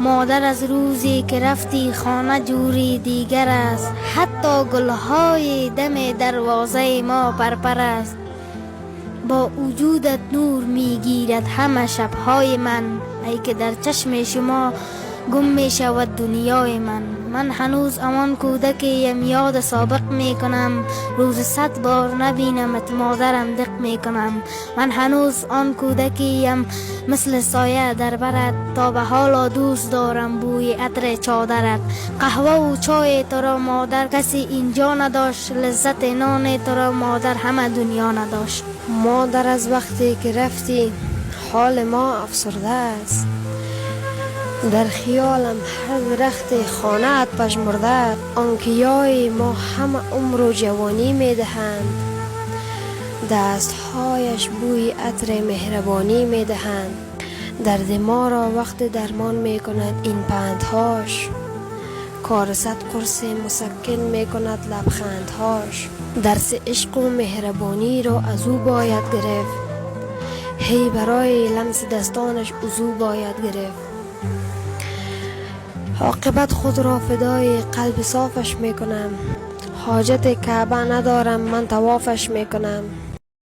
مادر از روزی که رفتی خانه جوری دیگر است، حتی گلهای دم دروازه ما پرپر است. با وجودت نور میگیرد همه شبهای من، ای که در چشم شما گم می شود دنیای من. من هنوز همان کودکیم، یاد سابق می کنم، روز 100 بار نبینمت مادرم دق می کنم. من هنوز آن کودکیم مثل سایه در برت، تا به حالا دوست دارم بوی عطر چادرت. قهوه و چای تو را مادر کسی اینجا نداشت، لذت نان تو را مادر همه دنیا نداشت. مادر از وقتی که رفتی حال ما افسرده است، در خیالم هر درخت خانه‌ات پژمرده. آنکه یای ما همه عمر و جوانی میدهند، دستهایش بوی عطر مهربانی میدهند. درد ما را وقت درمان میکند این پندهاش، کار 100 قرص مسکن میکند لبخندهاش. درس عشق و مهربانی را از او باید گرفت، هی برای لمس دستانش وضو باید گرفت. عاقبت خود را فدای قلب صافش میکنم، حاجت کعبه ندارم من طوافش میکنم.